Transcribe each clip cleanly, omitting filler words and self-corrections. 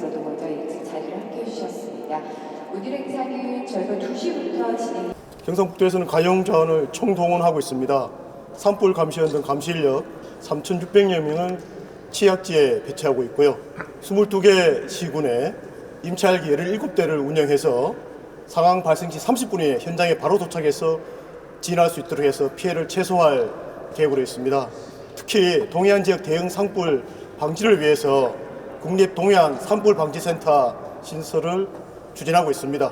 대표님께서도 먼저 일찍 자리를 함께 해주셨습니다. 오늘 행사는 저희가 2시부터 진행. 경상북도에서는 가용 자원을 총동원하고 있습니다. 산불 감시원 등 감시 인력 3,600여 명을 취약지에 배치하고 있고요. 22개 시군에 임차헬기 17대를 운영해서 상황 발생 시 30분 이내 현장에 바로 도착해서 진화할 수 있도록 해서 피해를 최소화할 계획으로 있습니다. 특히 동해안 지역 대형 산불 방지를 위해서 국립 동해안 산불 방지센터 신설을 추진하고 있습니다.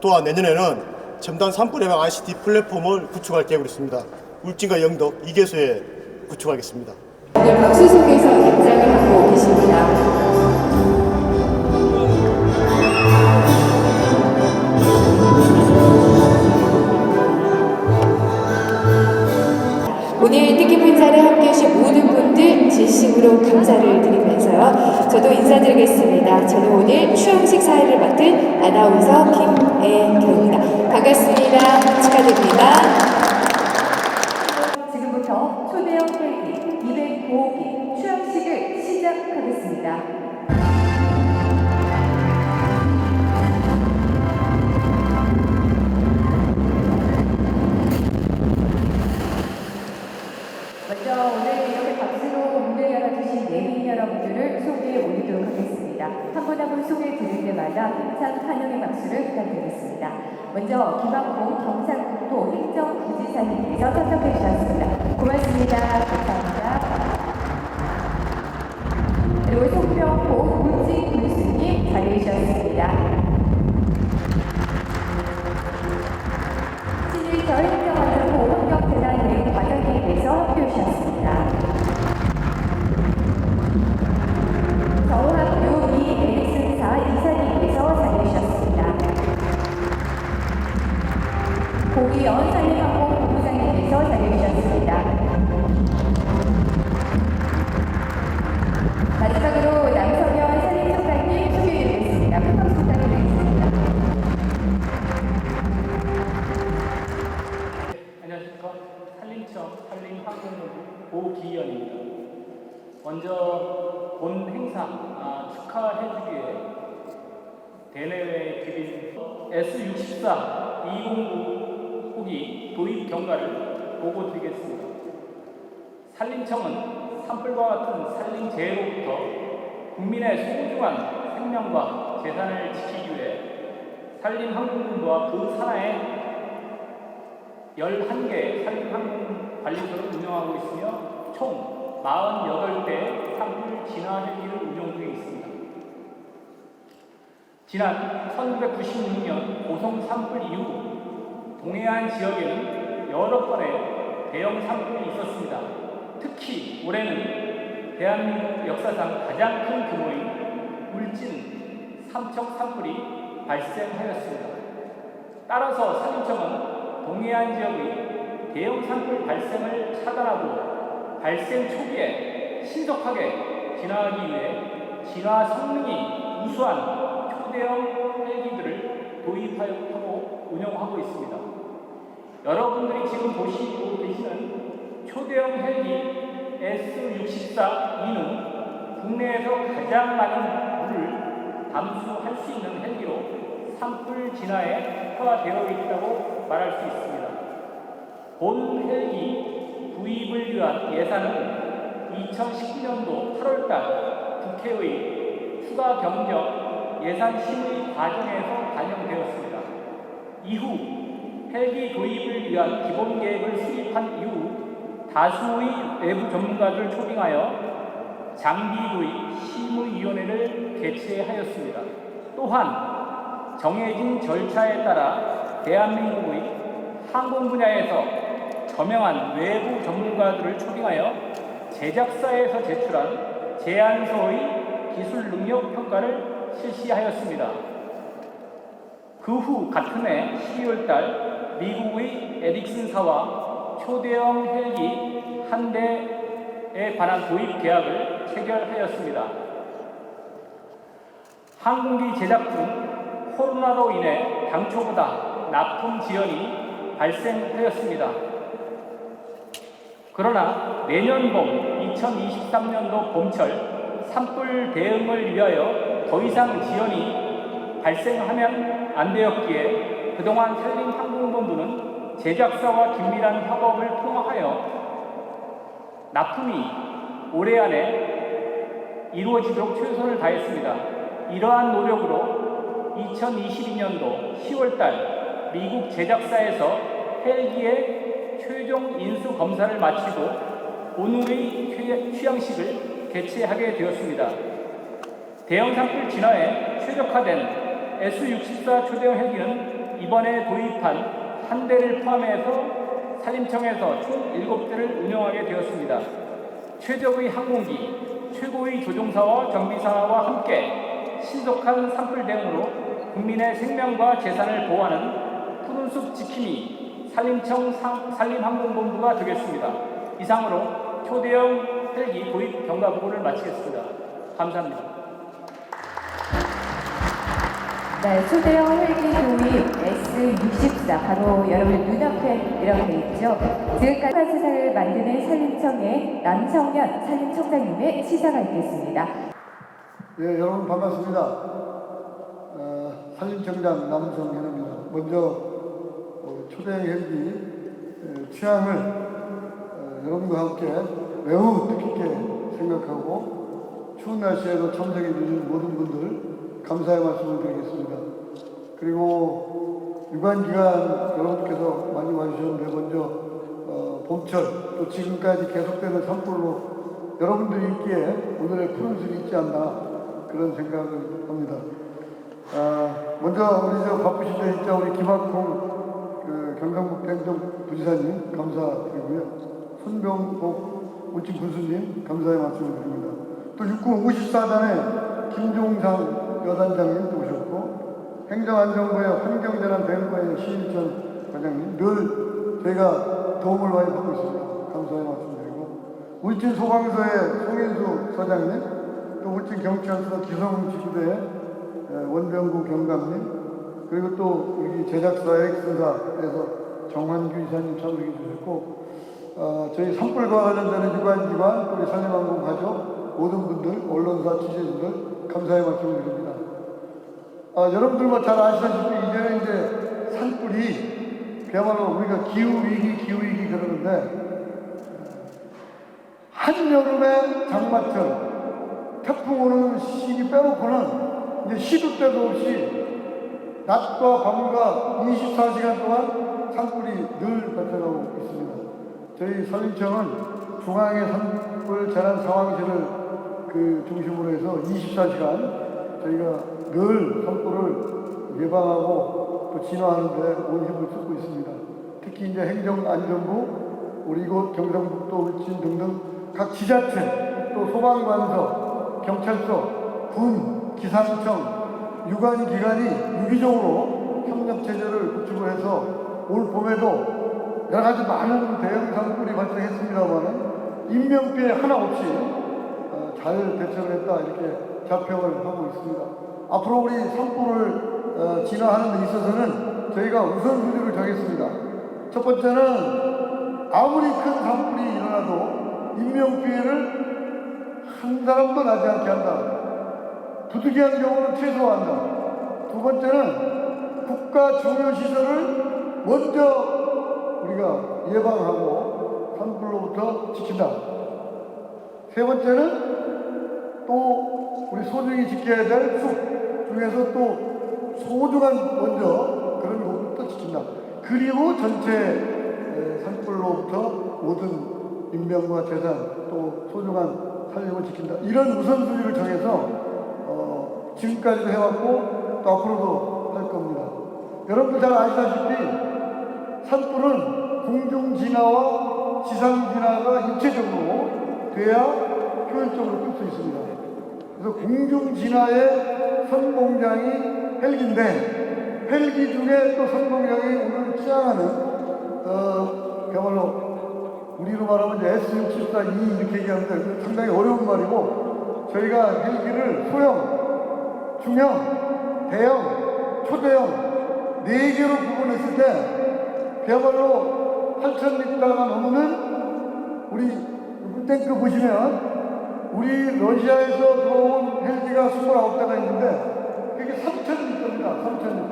또한 내년에는 첨단 산불 예방 ICT 플랫폼을 구축할 계획으로 있습니다. 울진과 영덕 2개소에 구축하겠습니다. 오늘 박수 속에서 입장을 하고 계십니다. 오늘 뜻깊은 행사를 함께 해주신 모든 분들 진심으로 감사를 드리면서요. 저도 인사드리겠습니다. 저는 오늘 추영식 사회를 맡은 아나운서 김애경입니다. 반갑습니다. 축하드립니다. 지금부터 초대형 헬기 209호기 추영식을 시작하겠습니다. 먼저 오늘 이렇게 박수로 문을 열어주신 예민 여러분들을 소개해 올리도록 하겠습니다. 한 분 한 분 소개해 드릴 때마다 힘찬 환영의 박수를 부탁드리겠습니다. 먼저 김학봉 경상북도 행정부지사님께서 참석해 주셨습니다. 고맙습니다. 감사합니다. 그리고 송병호 울진 군수님 자리해 주셨습니다. 신일저 행정안전부 환경재난대응 과장님께서 함께해 주셨습니다. 서울학교 이에릭슨사 이사님께서 자리해 주셨습니다. 고기현 산림항공 본부장님께서 자리해 주셨습니다. 마지막으로 남성현 산림청장님 소개해 드리겠습니다. 큰 박수 부탁드리겠습니다. 안녕하십니까. 산림청 산림환경부 고기현입니다. 먼저 본 행사 축하해주기 위해 대내외 기빈 S64 209 호기 도입 경과를 보고 드리겠습니다. 산림청은 산불과 같은 산림재해로부터 국민의 소중한 생명과 재산을 지키기 위해 산림환경부와 그 산하의 11개 산림환경관리소를 운영하고 있으며 총 48대 산불 진화 헬기를 운영 중에 있습니다. 지난 1996년 고성 산불 이후 동해안 지역에는 여러 건의 대형 산불이 있었습니다. 특히 올해는 대한민국 역사상 가장 큰 규모인 울진 삼척 산불이 발생하였습니다. 따라서 산림청은 동해안 지역의 대형 산불 발생을 차단하고 발생 초기에 신속하게 진화하기 위해 진화 성능이 우수한 초대형 헬기들을 도입하고 운영하고 있습니다. 여러분들이 지금 보시고 계시는 초대형 헬기 S64-2는 국내에서 가장 많은 물을 담수할 수 있는 헬기로 산불 진화에 허가되어 있다고 말할 수 있습니다. 본 헬기 구입을 위한 예산은 2019년도 8월달 국회의 추가 경정 예산 심의 과정에서 반영되었습니다. 이후 헬기 도입을 위한 기본 계획을 수립한 이후 다수의 외부 전문가들을 초빙하여 장비 도입 심의위원회를 개최하였습니다. 또한 정해진 절차에 따라 대한민국의 항공 분야에서 저명한 외부 전문가들을 초빙하여 제작사에서 제출한 제안서의 기술 능력 평가를 실시하였습니다. 그 후 같은 해 12월달 미국의 에릭슨사와 초대형 헬기 한 대에 관한 도입 계약을 체결하였습니다. 항공기 제작 중 코로나로 인해 당초보다 납품 지연이 발생하였습니다. 그러나 내년 봄 2023년도 봄철 산불 대응을 위하여 더 이상 지연이 발생하면 안 되었기에 그동안 산림항공본부는 제작사와 긴밀한 협업을 통하여 납품이 올해 안에 이루어지도록 최선을 다했습니다. 이러한 노력으로 2022년도 10월달 미국 제작사에서 헬기의 최종 인수 검사를 마치고 오늘의 취향식을 개최하게 되었습니다. 대형 산불 진화에 최적화된 S-64 초대형 헬기는 이번에 도입한 한 대를 포함해서 산림청에서 총 7대를 운영하게 되었습니다. 최적의 항공기, 최고의 조종사와 정비사와 함께 신속한 산불 대응으로 국민의 생명과 재산을 보호하는 푸른숲 지킴이 산림청 산림항공본부가 되겠습니다. 이상으로 초대형 헬기 도입 경과 보고를 마치겠습니다. 감사합니다. 네, 초대형 헬기 도입 S-64 바로 여러분 눈앞에 이렇게 있죠. 지금까지 세상을 만드는 산림청의 남청년 산림청장님의 시사가 있겠습니다. 네, 여러분 반갑습니다. 산림청장 남청현입니다. 먼저 초대형 헬기 취향을 여러분과 함께 매우 뜻깊게 생각하고 추운 날씨에도 참석해 주신 모든 분들 감사의 말씀을 드리겠습니다. 그리고 유관기관 여러분께서 많이 와주셨는데 먼저 봄철 또 지금까지 계속되는 산불로 여러분들이 있기에 오늘의 푸른숲이 있지 않나 그런 생각을 합니다. 먼저 우리 바쁘실 때 진짜 우리 김학홍 경상북도 행정부지사님 감사드리고요. 손병복 울진 군수님 감사의 말씀을 드립니다. 또 육군 54단의 김종상 여단장님도 오셨고 행정안전부의 환경재난 대응과의 신일천 과장님 늘 저희가 도움을 많이 받고 있습니다. 감사의 말씀드리고 울진 소방서의 송인수 서장님 또 울진 경찰서 기성지구대의 원병구 경감님 그리고 또 우리 제작사 X사에서 정환규 이사님 참석해 주셨고 저희 산불과 관련되는 유관기관 우리 산림항공 가족 모든 분들 언론사 취재진들 감사의 말씀을 드립니다. 여러분들 뭐 잘 아시다시피 이제는 이제 산불이 그야말로 우리가 기후위기 그러는데 한여름에 장마철 태풍 오는 시기 빼놓고는 이제 시도 때도 없이 낮과 밤과 24시간 동안 산불이 늘 발생하고 있습니다. 저희 산림청은 중앙의 산불 재난 상황실을 중심으로 해서 24시간 저희가 늘 산불을 예방하고 또 진화하는 데 온 힘을 쏟고 있습니다. 특히 이제 행정안전부, 우리 이곳 경상북도 울진 등등 각 지자체, 또 소방관서, 경찰서, 군, 기상청, 유관기관이 유기적으로 협력체제를 구축을 해서 올 봄에도 여러 가지 많은 대형 산불이 발생했습니다만 인명피해 하나 없이 잘 대처를 했다 이렇게 자평을 하고 있습니다. 앞으로 우리 산불을 진화하는 데 있어서는 저희가 우선순위를 정했습니다. 첫 번째는 아무리 큰 산불이 일어나도 인명피해를 한 사람도 나지 않게 한다. 부득이한 경우는 최소화한다. 두 번째는 국가 중요시설을 먼저 우리가 예방하고 산불로부터 지킨다. 세 번째는 또 우리 소중히 지켜야 될 숲 중에서 또 소중한 먼저 그런 것부터 지킨다. 그리고 전체 산불로부터 모든 인명과 재산 또 소중한 살림을 지킨다. 이런 우선순위를 정해서 지금까지도 해왔고 또 앞으로도 할 겁니다. 여러분들 잘 아시다시피 산불은 공중진화와 지상진화가 입체적으로 돼야 효율적으로 끌 수 있습니다. 그래서 공중진화의 선봉장이 헬기인데 헬기 중에 또 선봉장이 오늘 취향하는 그야말로 우리로 말하면 이제 S-64E 이렇게 얘기하는데 상당히 어려운 말이고 저희가 헬기를 소형, 중형, 대형, 초대형 4개로 구분했을 때 그야말로 8,000m가 넘는 우리 물탱크 보시면 우리 러시아에서 들어온 헬기가 29대가 있는데 그게 3,000리터입니다. 3,000리터.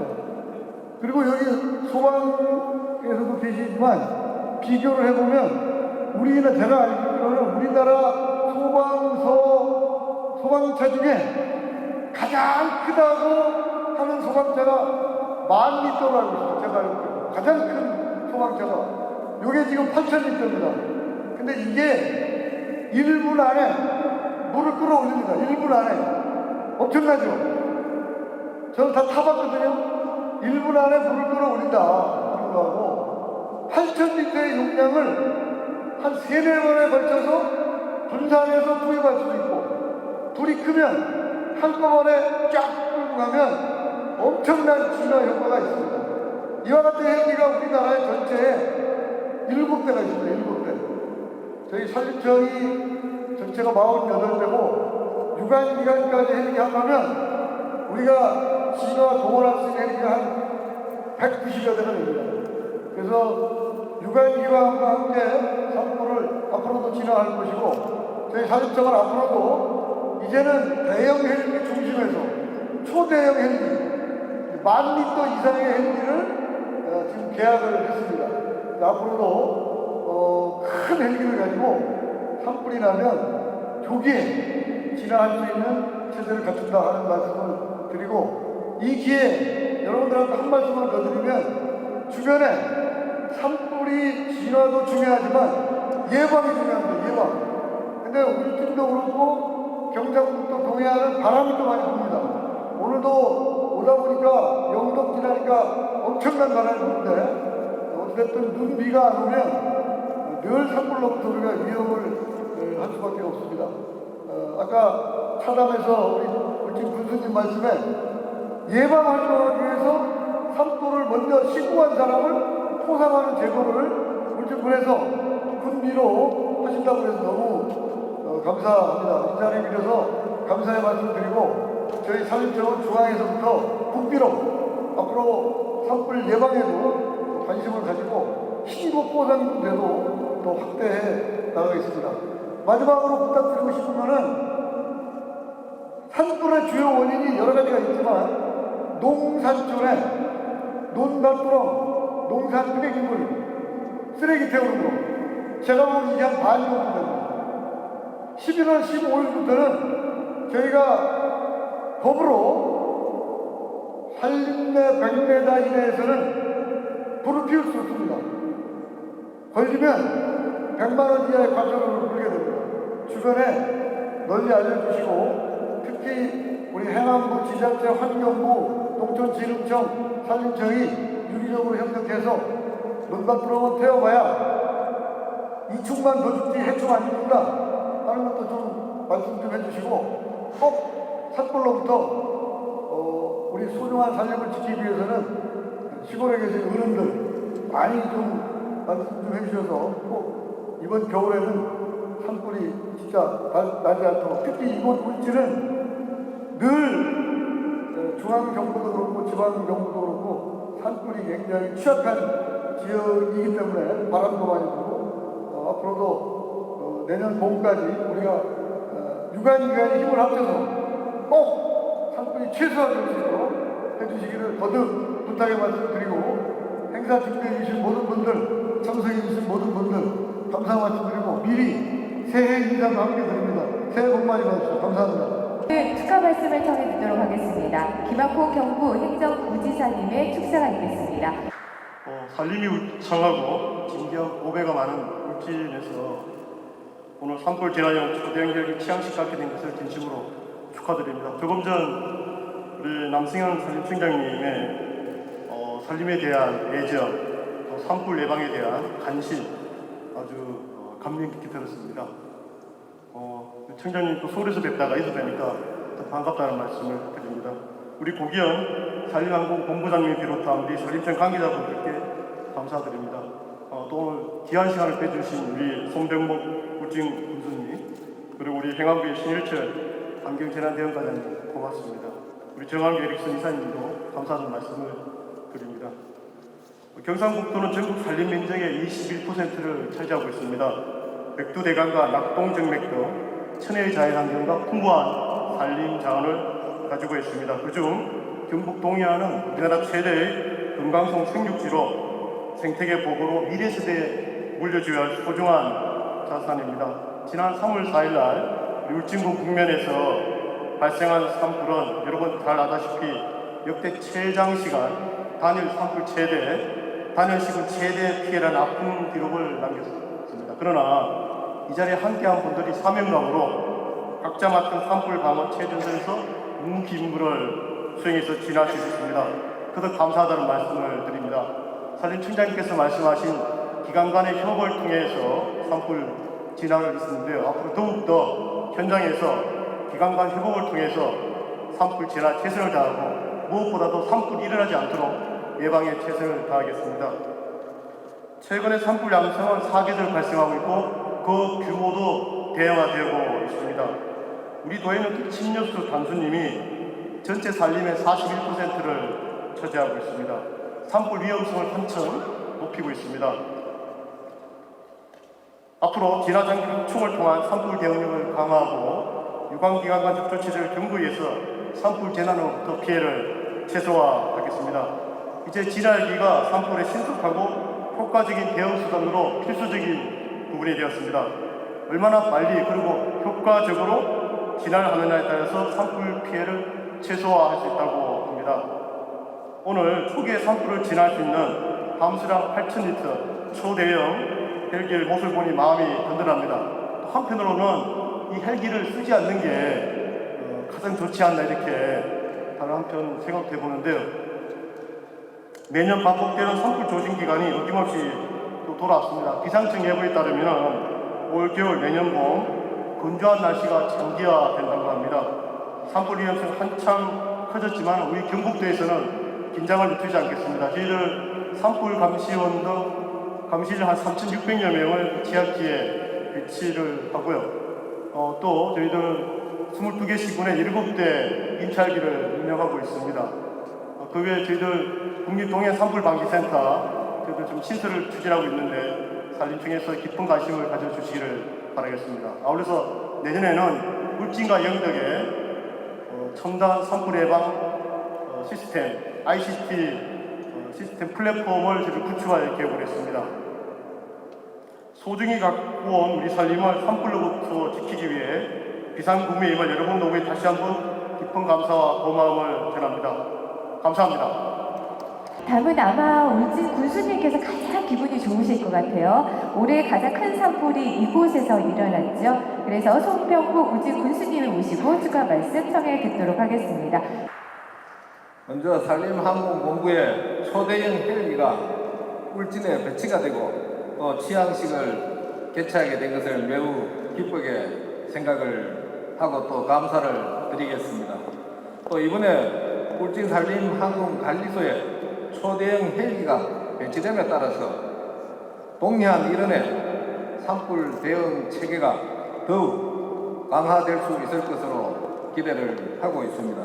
그리고 여기 소방에서도 계시지만 비교를 해보면 우리나라, 제가 알기로는 우리나라 소방차 중에 가장 크다고 하는 소방차가 10,000리터로 알고 있어요. 제가 알고 있어요. 가장 큰 소방차가. 이게 지금 8,000리터입니다. 근데 이게 1분 안에 물을 끌어올립니다. 1분 안에. 엄청나죠? 저는 다 타봤거든요. 1분 안에 물을 끌어올린다 하는 거하고 8,000리터의 용량을 한 3-4번에 걸쳐서 분산해서 투입할 수도 있고 불이 크면 한꺼번에 쫙 끌고 가면 엄청난 진화 효과가 있습니다. 이와 같은 헬기가 우리나라의 전체에 7대가 있습니다. 7대. 저희 산림청이 전체가 48대고 유관기관까지 헬기 합하면 우리가 진화 동원할 수 있는 헬기가 한 190여 대가 됩니다. 그래서 유관기관과 함께 산불을 앞으로도 진화할 것이고 저희 산림청은 앞으로도 이제는 대형 헬기 중심에서 초대형 헬기 10,000리터 이상의 헬기를 지금 계약을 했습니다. 앞으로도 큰 헬기를 가지고 산불이 나면 조기에 진화할 수 있는 체제를 갖춘다 하는 말씀을 드리고 이 기회에 여러분들한테 한 말씀만 더 드리면 주변에 산불이 진화도 중요하지만 예방이 중요합니다. 예방. 근데 우리 팀도 그렇고 경상북도 동해안은 바람이 또 많이 붑니다. 오늘도 오다 보니까 영동 지나니까 엄청난 바람이 부는데 어쨌든 눈비가 안 오면 늘 산불로부터 우리가 위협을 할 수밖에 없습니다. 아까 차담에서 우리 울진 군수님 말씀에 예방활동을 위해서 산불을 먼저 신고한 사람을 포상하는 제도를 울진군에서 군비로 하신다고 해서 너무 감사합니다. 이 자리에 빌어서 감사의 말씀 드리고 저희 산림청은 중앙에서부터 국비로 앞으로 산불 예방에도 관심을 가지고 신고 포상제도 또 확대해 나가겠습니다. 마지막으로 부탁드리고 싶은 것은 산불의 주요 원인이 여러 가지가 있지만 농산촌에 논밭으로 농산 폐기물 쓰레기 태우는 거 제가 보면 이게 한 반 정도 됩니다. 11월 15일부터는 저희가 법으로 산림내 100m 이내에서는 불을 피울 수 없습니다. 걸리면 100만 원 이하의 과태료를 물게 됩니다. 주변에 널리 알려주시고 특히 우리 행안부, 지자체, 환경부, 농촌진흥청, 산림청이 유기적으로 협력해서 논밭으로만 태워봐야 이충만 더 죽지 해충 안 죽는다 하는 것도 좀 말씀 좀 해주시고 꼭 산불로부터 우리 소중한 산림을 지키기 위해서는 시골에 계신 어른들 많이 좀 말씀 좀 해주셔서 꼭 이번 겨울에는 산불이 진짜 나지 않도록 특히 이곳 울진은 늘 중앙정부도 그렇고 지방정부도 그렇고 산불이 굉장히 취약한 지역이기 때문에 바람도 많이 불고 앞으로도 내년 봄까지 우리가 유관기관이 힘을 합쳐서 꼭 산불이 최소화될 수 있도록 해주시기를 거듭 부탁의 말씀드리고 행사 준비해 주신 모든 분들 참석해 주신 모든 분들 감사 말씀드리고 미리 새해 인사도 함께 드립니다. 새해 복 많이 받으십시오. 감사합니다. 축하 말씀을 전해 드리도록 하겠습니다. 김학호 경북 행정부지사님의 축사가 있겠습니다. 산림이 창하고 진기한 고배가 많은 울진에서 오늘 산불 재난형 초대형 헬기 취향식 갖게 된 것을 진심으로 축하드립니다. 조금 전 우리 남승현 산림청장님의 산림에 대한 애정, 또 산불 예방에 대한 관심 아주 감명 깊게 들었습니다. 청장님 또 서울에서 뵙다가 여기서 뵈니까 더 반갑다는 말씀을 드립니다. 우리 고기현 산림항공 본부장님 비롯한 우리 산림청 관계자분들께 감사드립니다. 또 오늘 귀한 시간을 빼주신 우리 손병목 울진 군수님 그리고 우리 행안부의 신일철 환경재난대응과장님 고맙습니다. 우리 정한규 에릭슨 이사님도 감사하는 말씀을 드립니다. 경상북도는 전국 산림 면적의 21%를 차지하고 있습니다. 백두대간과 낙동정맥 등 천혜의 자연환경과 풍부한 산림 자원을 가지고 있습니다. 그중 경북 동해안은 우리나라 최대의 금강송 생육지로 생태계 보호로 미래 세대에 물려줘야 할 소중한 자산입니다. 지난 3월 4일 날 울진군 국면에서 발생한 산불은 여러분 잘 아다시피 역대 최장 시간 단일 산불 단일 시군 최대 피해라는 아픈 기록을 남겼습니다. 그러나 이 자리에 함께한 분들이 사명감으로 각자 맡은 산불 방어 최전선에서 묵묵히 임무를 수행해서 진화할 수 있었습니다. 그도 감사하다는 말씀을 드립니다. 산림청장님께서 말씀하신 기관 간의 협업을 통해서 산불 진화를 있었는데요. 앞으로 더욱더 현장에서 기관 간 협업을 통해서 산불 진화 최선을 다하고 무엇보다도 산불이 일어나지 않도록 예방에 최선을 다하겠습니다. 최근에 산불 양성은 사계절 발생하고 있고 그 규모도 대형화되고 있습니다. 우리 도에는 침뇨수 단수님이 전체 산림의 41%를 차지하고 있습니다. 산불 위험성을 한층 높이고 있습니다. 앞으로 진화장비총을 통한 산불 대응력을 강화하고 유관기관 간 협조체제를 견고히해서 산불 재난으로부터 피해를 최소화하겠습니다. 이제 진화기가 산불에 신속하고 효과적인 대응 수단으로 필수적인 부분이 되었습니다. 얼마나 빨리 그리고 효과적으로 진화를 하느냐에 따라서 산불 피해를 최소화할 수 있다고 합니다. 오늘 초기에 산불을 진화할 수 있는 함수량 8,000리터 초대형 헬기를 모습을 보니 마음이 든든합니다. 또 한편으로는 이 헬기를 쓰지 않는 게 가장 좋지 않나 이렇게 다른 한편 생각해 보는데요. 매년 반복되는 산불 조심 기간이 어김없이 또 돌아왔습니다. 기상청 예보에 따르면 올 겨울 내년 봄 건조한 날씨가 장기화된다고 합니다. 산불 위험성이 한참 커졌지만 우리 경북도에서는 긴장을 늦추지 않겠습니다. 저희들 산불 감시원 등 감시를 한 3,600여 명을 지하기에 배치를 하고요. 또 저희들 22개 시군에 7대 임찰기를 운영하고 있습니다. 그 외에 저희들 국립동해 산불방지센터 저희들 좀 신설을 추진하고 있는데 산림청에서 깊은 관심을 가져주시기를 바라겠습니다. 아울러서 내년에는 울진과 영덕에 첨단 산불 예방 시스템 ICT 시스템 플랫폼을 저희들 구축할 계획을 했습니다. 소중히 갖고 온 우리 산림을 산불로부터 지키기 위해 비상구매에 임할 여러분 노고에 다시 한번 깊은 감사와 고마움을 전합니다. 감사합니다. 다음은 아마 울진 군수님께서 가장 기분이 좋으실 것 같아요. 올해 가장 큰 산불이 이곳에서 일어났죠. 그래서 송병구 울진 군수님을 모시고 추가 말씀 청해 듣도록 하겠습니다. 먼저 산림항공본부의 초대형 헬기가 울진에 배치가 되고 또 취향식을 개최하게 된 것을 매우 기쁘게 생각을 하고 또 감사를 드리겠습니다. 또 이번에 울진 산림항공관리소에 초대형 헬기가 배치됨에 따라서 동해안 일원의 산불 대응 체계가 더욱 강화될 수 있을 것으로 기대를 하고 있습니다.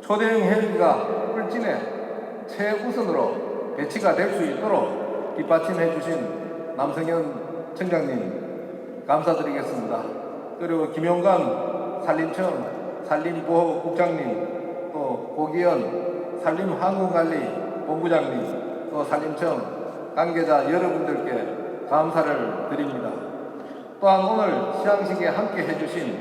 초대형 헬기가 울진에 최우선으로 배치가 될 수 있도록 뒷받침해 주신 남성현 청장님 감사드리겠습니다. 그리고 김용관 산림청 산림보호국장님, 또 고기현 산림항공관리본부장님, 또 산림청 관계자 여러분들께 감사를 드립니다. 또한 오늘 시상식에 함께 해주신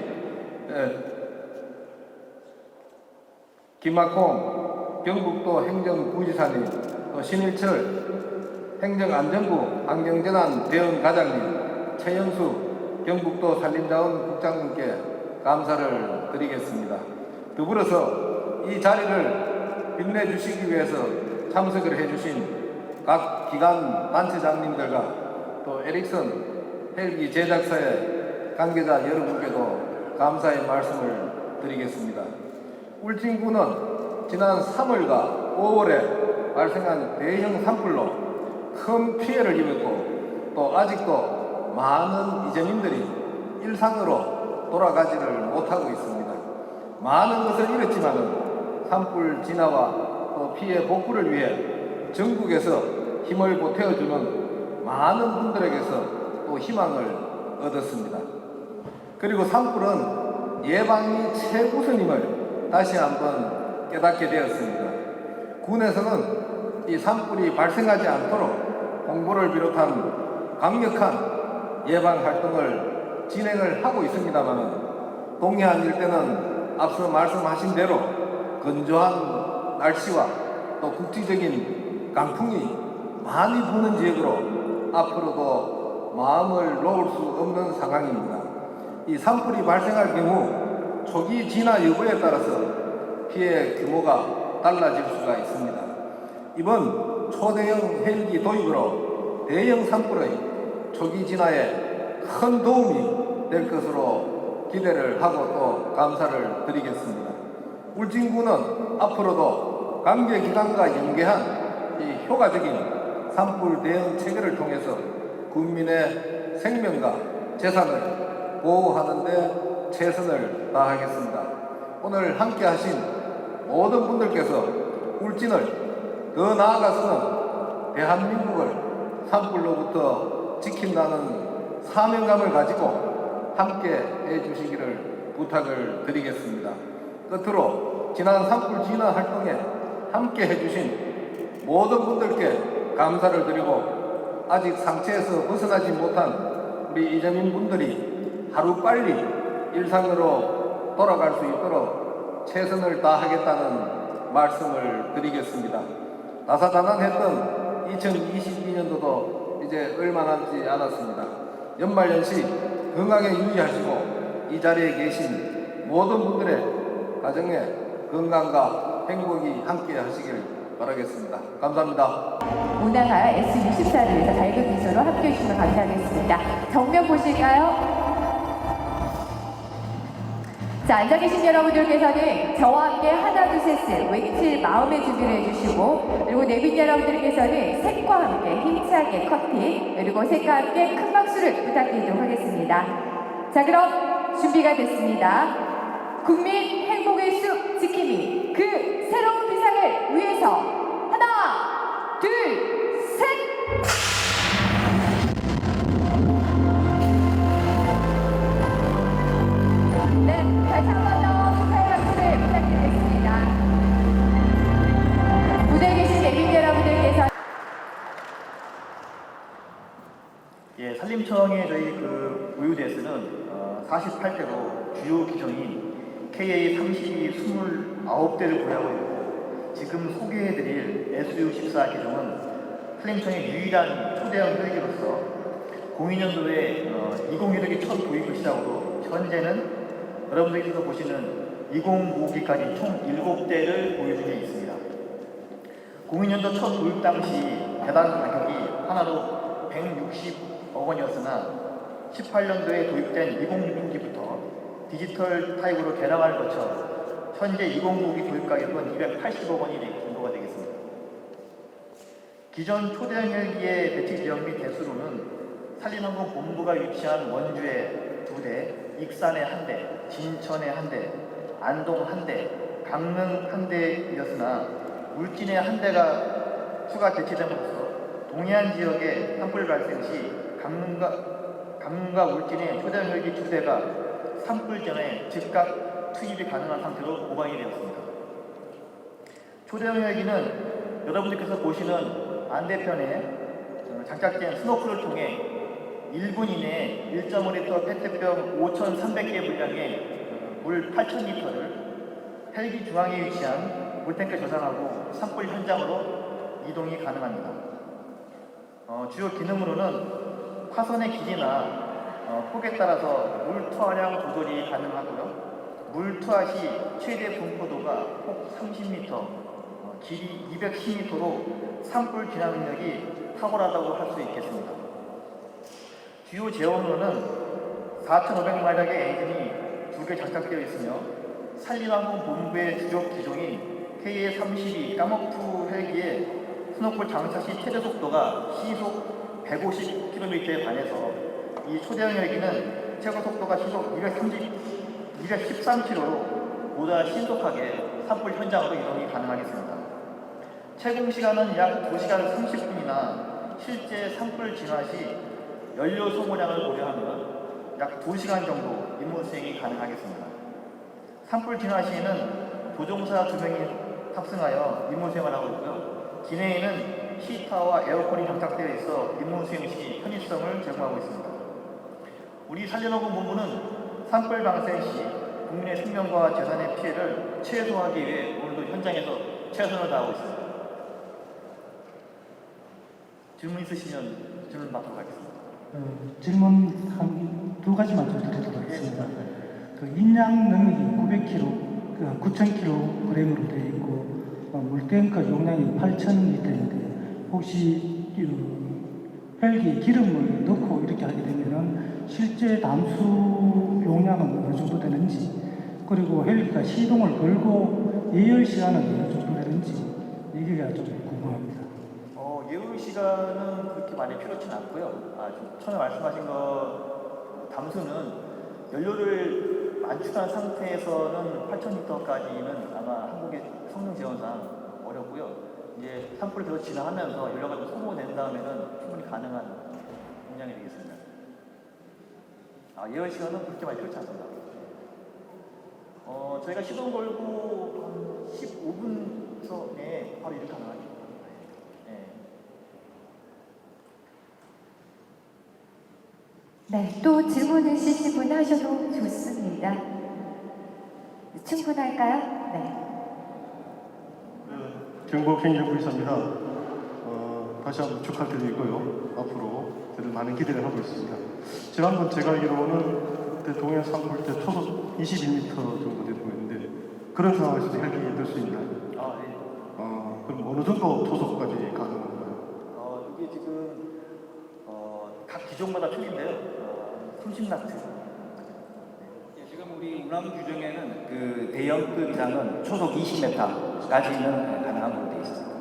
김학공 경북도 행정부지사님, 또 신일철 행정안전부 환경재난 대응과장님, 최영수 경북도 산림자원국장님께 감사를 드리겠습니다. 더불어서 이 자리를 빛내주시기 위해서 참석을 해주신 각 기관 단체장님들과 또 에릭슨 헬기 제작사의 관계자 여러분께도 감사의 말씀을 드리겠습니다. 울진군은 지난 3월과 5월에 발생한 대형 산불로 큰 피해를 입었고 또 아직도 많은 이재민들이 일상으로 돌아가지를 못하고 있습니다. 많은 것을 잃었지만 산불 진화와 또 피해 복구를 위해 전국에서 힘을 보태어주는 많은 분들에게서 또 희망을 얻었습니다. 그리고 산불은 예방이 최우선임을 다시 한번 깨닫게 되었습니다. 군에서는 이 산불이 발생하지 않도록 홍보를 비롯한 강력한 예방 활동을 진행을 하고 있습니다만 동해안 일대는 앞서 말씀하신 대로 건조한 날씨와 또 국지적인 강풍이 많이 부는 지역으로 앞으로도 마음을 놓을 수 없는 상황입니다. 이 산불이 발생할 경우 초기 진화 여부에 따라서 피해 규모가 달라질 수가 있습니다. 이번 초대형 헬기 도입으로 대형 산불의 초기 진화에 큰 도움이 될 것으로 기대를 하고 또 감사를 드리겠습니다. 울진군은 앞으로도 관계기관과 연계한 이 효과적인 산불 대응 체계를 통해서 국민의 생명과 재산을 보호하는 데 최선을 다하겠습니다. 오늘 함께 하신 모든 분들께서 울진을 더 나아가서는 대한민국을 산불로부터 지킨다는 사명감을 가지고 함께 해주시기를 부탁을 드리겠습니다. 끝으로 지난 산불 진화 활동에 함께 해주신 모든 분들께 감사를 드리고 아직 상처에서 벗어나지 못한 우리 이재민 분들이 하루빨리 일상으로 돌아갈 수 있도록 최선을 다하겠다는 말씀을 드리겠습니다. 다사다난했던 2022년도도 이제 얼마 남지 않았습니다. 연말연시 건강에 유의하시고 이 자리에 계신 모든 분들의 가정에 건강과 행복이 함께 하시길 바라겠습니다. 감사합니다. 오나가 S64를 위해서 밝은 미소로 함께해 주시면 감사하겠습니다. 정면 보실까요? 자, 앉아 계신 여러분들께서는 저와 함께 하나, 둘, 셋을 외칠 마음의 준비를 해주시고, 그리고 내빈 여러분들께서는 색과 함께 힘차게 커팅, 그리고 색과 함께 큰 박수를 부탁드리도록 하겠습니다. 자, 그럼 준비가 됐습니다. 국민 행복의 숲 지킴이 그 새로운 비상을 위해서 하나, 둘, 셋! 네, 다시 한 번 더 축하의 박수를 부탁드리겠습니다. 무대에 계신 내빈 여러분들께서 예, 산림청의 저희 그 우유대에서는 48대로 주요 기종인 KA32 29대를 보유하고 있고 지금 소개해드릴 SU14 기종은 산림청의 유일한 초대형 헬기로서 02년도에 2016이 첫 도입을 시작으로 현재는 여러분들께서 보시는 2095기까지 총 7대를 보유 중에 있습니다. 02년도 첫 도입 당시 배당 가격이 하나로 160억 원이었으나 18년도에 도입된 2066기부터 디지털 타입으로 개량을 거쳐 현재 2095기 도입 가격은 280억 원이 정도가 되겠습니다. 기존 초대형 헬기의 배치 지역 및 대수로는 산림항공 본부가 위치한 원주에 2대, 익산에 1대, 진천에 1대, 안동 1대, 강릉 1대이었으나 울진에 1대가 추가 배치됨으로써 동해안 지역의 산불 발생 시 강릉과 울진의 초대형 헬기 2대가 산불 전에 즉각 투입이 가능한 상태로 보강이 되었습니다. 초대형 헬기는 여러분들께서 보시는 반대편에 장착된 스노클을 통해 1분 이내에 1.5리터 페트병 5,300개 분량의 물 8,000리터를 헬기 중앙에 위치한 물탱크에 저장하고 산불 현장으로 이동이 가능합니다. 주요 기능으로는 화선의 길이나 폭에 따라서 물 투하량 조절이 가능하고요. 물 투하 시 최대 분포도가 폭 30m, 길이 210m로 산불 진화 능력이 탁월하다고 할 수 있겠습니다. 주요 제어로는 4,500마력의 엔진이 2개 장착되어 있으며 산림항공 본부의 주요 기종인 KA32 까먹투 헬기의 스노클 장착 시 최대 속도가 시속 150km에 반해서 이 초대형 헬기는 최고 속도가 시속 213km로 보다 신속하게 산불 현장으로 이동이 가능하겠습니다. 채공 시간은 약 2시간 30분이나 실제 산불 진화 시 연료 소모량을 고려하면 약 2시간 정도 임무 수행이 가능하겠습니다. 산불 진화 시에는 조종사 2명이 탑승하여 임무 수행을 하고 있고요. 기내에는 히터와 에어컨이 장착되어 있어 임무 수행 시 편의성을 제공하고 있습니다. 우리 산림원군 본부는 산불 발생 시 국민의 생명과 재산의 피해를 최소화하기 위해 오늘도 현장에서 최선을 다하고 있습니다. 질문 있으시면 질문 받도록 하겠습니다. 질문 한 두 가지만 좀 드리도록 하겠습니다. 그 인양 능력이 900kg, 9,000kg으로 되어 있고 물탱크 용량이 8,000리터인데 혹시 헬기에 기름을 넣고 이렇게 하게 되면은 실제 담수 용량은 어느 정도 되는지, 그리고 헬기가 시동을 걸고 예열 시간은 어느 정도 되는지 이게 좀 궁금합니다. 예우 시간은 그렇게 많이 필요치는 않고요. 처음에 말씀하신 거 담수는 연료를 만축한 상태에서는 8,000리터까지는 아마 한국의 성능 지원상 어렵고요. 이제 산불이 계속 진화하면서 연료가 좀 소모된 다음에는 충분히 가능한 용량이 되겠습니다. 예열 시간은 그렇게 많이 필요치 않습니다. 저희가 시동 걸고 한 15분 내에 바로 일 가능하죠. 네, 또 질문 있으신 분 하셔도 좋습니다. 충분할까요? 네. 경북 행정부의사입니다. 다시 한번 축하드리고요. 앞으로 많은 기대를 하고 있습니다. 지난번 제가 알기로는 그때 동해 산불 때 초속 21m 정도 되고 있는데 그런 상황에서도 헬기 뜰 수 있나요? 네. 그럼 어느 정도 초속까지 가능한가요? 이게 지금 각 기종마다 틀린데요. 30나트. 지금 우리 운항 규정에는 그 대형급 이상은 초속 20m까지는 가능한 걸로 되어 있습니다.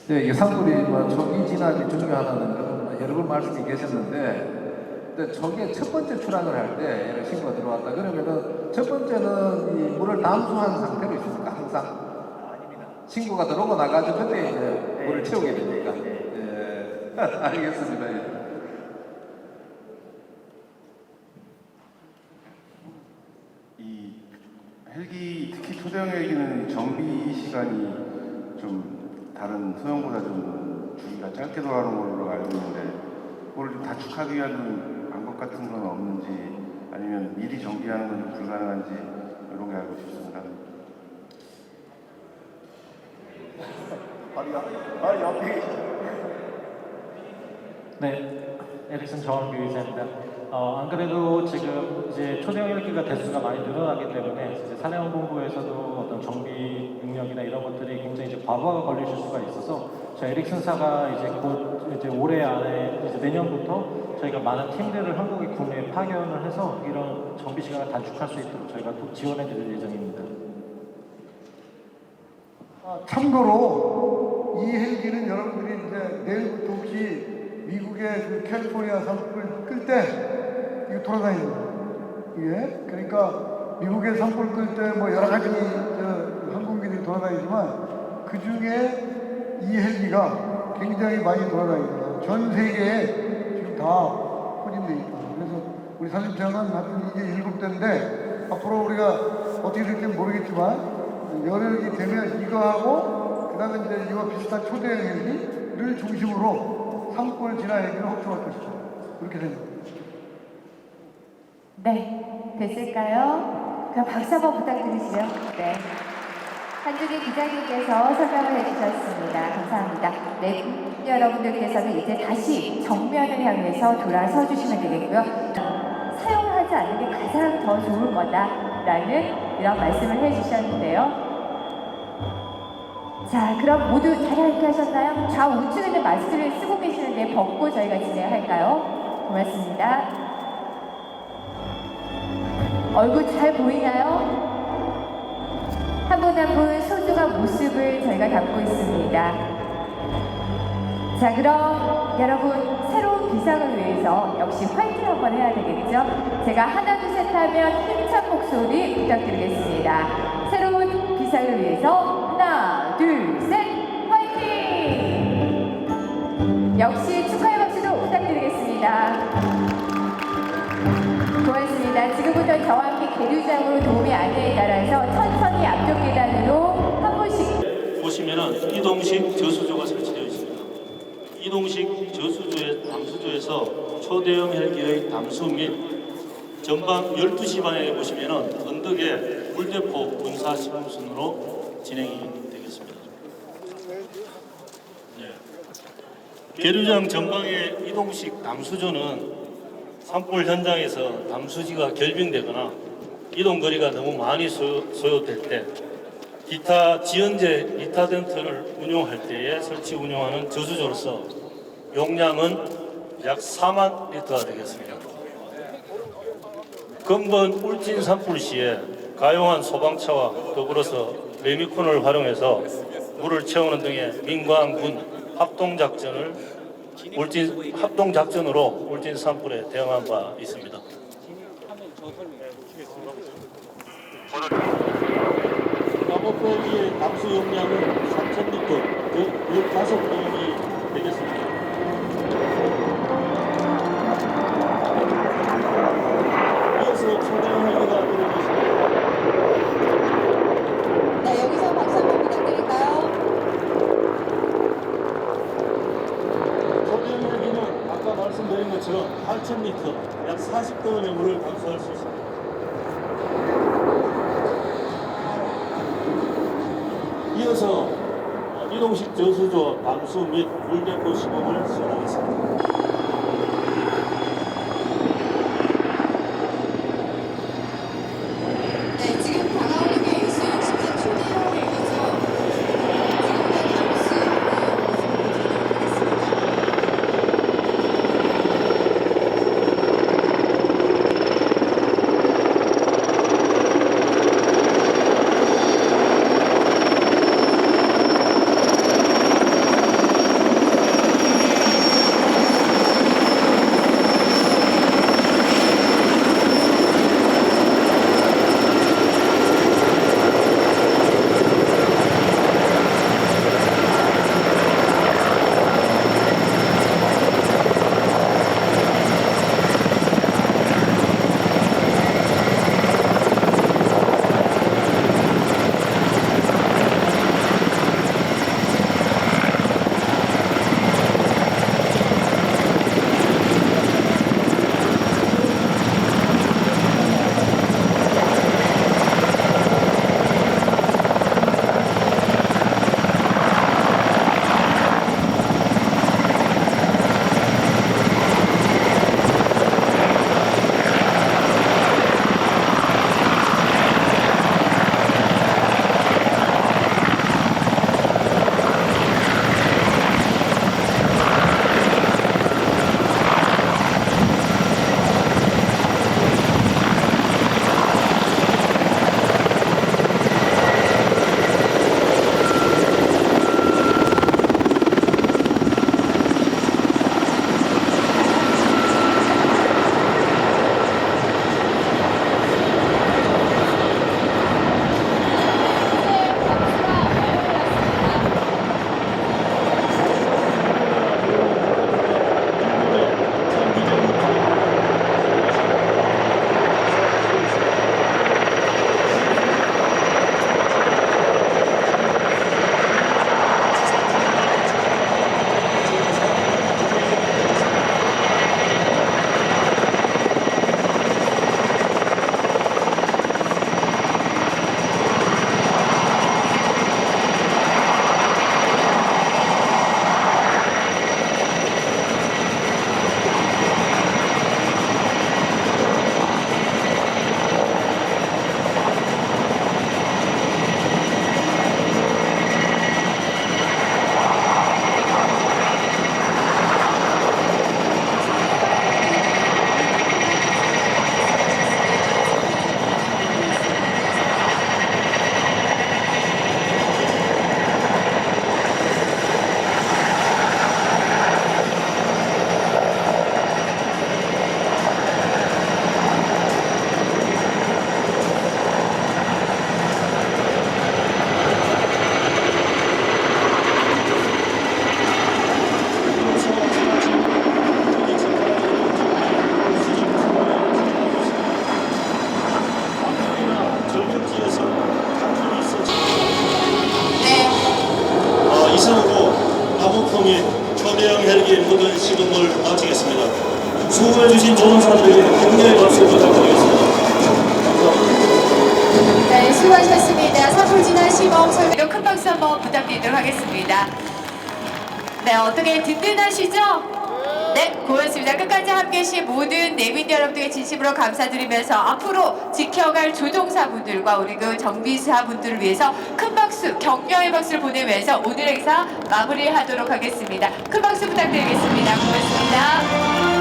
네, 이 산불이 초기 진압이 중요하다는 것은 여러 번 말씀이 계셨는데, 근데 초기에 첫 번째 출항을 할 때 이런 신고가 들어왔다 그러면은 첫 번째는 이 물을 담수한 상태로 있습니까? 항상? 아닙니다. 신고가 들어오고 나가지고 그때 이제 물을 채우게 됩니까? 네. 알겠습니다. 예. 이 헬기, 특히 초대형 헬기는 정비 시간이 좀 다른 소형보다 좀 주기가 짧게 돌아가는 걸로 알고 있는데 그걸 좀 단축하기 위한 방법 같은 건 없는지, 아니면 미리 정비하는 건 좀 불가능한지 이런 게 알고 싶습니다. 바로 옆에 네, 에릭슨 정원규 의사입니다. 안 그래도 지금 이제 초대형 헬기가 대수가 많이 늘어나기 때문에 이제 산해원본부에서도 어떤 정비 능력이나 이런 것들이 굉장히 이제 과부하가 걸리실 수가 있어서 저희 에릭슨사가 이제 곧 이제 올해 안에 이제 내년부터 저희가 많은 팀들을 한국의 국내에 파견을 해서 이런 정비 시간을 단축할 수 있도록 저희가 또 지원해드릴 예정입니다. 참고로 이 헬기는 여러분들이 이제 내일부터 혹시 미국의 그 캘리포니아 산불 끌 때 이거 돌아다닙니다. 이게 그러니까 미국의 산불 끌 때 뭐 여러 가지 항공기들이 돌아다니지만 그 중에 이 헬기가 굉장히 많이 돌아다닙니다. 전 세계에 지금 다 포진되어 있다. 그래서 우리 산림청은 하여튼 이게 7대인데 앞으로 우리가 어떻게 될지 모르겠지만 여력이 되면 이거하고 그다음에 이제 이와 비슷한 초대형 헬기를 중심으로 산불 진화 헬기를 확충할 것이다. 그렇게 생각합니다. 네, 됐을까요? 그럼 박수 한번 부탁드리시죠. 네. 한준희 기자님께서 설명을 해주셨습니다. 감사합니다. 네, 여러분들께서는 이제 다시 정면을 향해서 돌아서 주시면 되겠고요. 사용을 하지 않는 게 가장 더 좋을 거다라는 이런 말씀을 해주셨는데요. 자, 그럼 모두 자리하게 하셨나요? 좌우측에는 마스크를 쓰고 계시는데 벗고 저희가 진행할까요? 고맙습니다. 얼굴 잘 보이나요? 한 분 한 분 소중한 모습을 저희가 담고 있습니다. 자, 그럼 여러분 새로운 비상을 위해서 역시 화이팅 한번 해야 되겠죠? 제가 하나 둘 셋 하면 힘찬 목소리 부탁드리겠습니다. 새로운 비상을 위해서 하나 둘 셋 화이팅! 역시 축하의 박수도 부탁드립니다. 고맙습니다. 지금부터 저와 함께 계류장으로 도움의 안내에 따라서 천천히 앞쪽 계단으로 한 분씩 보시면은 이동식 저수조가 설치되어 있습니다. 이동식 저수조의 담수조에서 초대형 헬기의 담수 및 전방 12시 방향에 보시면은 언덕에 물대포 군사 시범순으로 진행이 되겠습니다. 계류장 전방의 이동식 담수조는 산불 현장에서 담수지가 결빙되거나 이동 거리가 너무 많이 소요될 때 기타 지연제 리타던트를 운용할 때에 설치 운용하는 저수조로서 용량은 약 4만 리터가 되겠습니다. 근본 울진 산불 시에 가용한 소방차와 더불어서 레미콘을 활용해서 물을 채우는 등의 민관군 합동작전으로 울진 산불에 대응한 바 있습니다. 까보페기의 담수 용량은 3,000리터, 즉 15병이 되겠습니다. 이어서 초대형 헬기가 들어오겠습니다. 네, 여기서 박수 한번 부탁드릴까요? 초대형 헬기는 아까 말씀드린 것처럼 8,000리터, 약 40톤의 물을 감수할 수 있습니다. 이어서 이동식 저수조 담수 및 물대포 시범을 시작하겠습니다. 네, 지금 다가오는 게 S-64 초대형 헬기죠. 지금부터 담수 모습을 모든 걸 마치겠습니다. 수고해주신 조종사들에게 격려의 박수 부탁드리겠습니다. 감사합니다. 네, 수고하셨습니다. 산불 진화 시범 설명 큰 박수 한번 부탁드리도록 하겠습니다. 네, 어떻게 든든하시죠? 네, 고맙습니다. 끝까지 함께 해주신 모든 내빈 여러분들께 진심으로 감사드리면서 앞으로 지켜갈 조종사분들과 우리 그 정비사분들을 위해서 큰 박수, 격려의 박수를 보내면서 오늘 행사 마무리하도록 하겠습니다. 큰 박수 부탁드리겠습니다. 고맙습니다.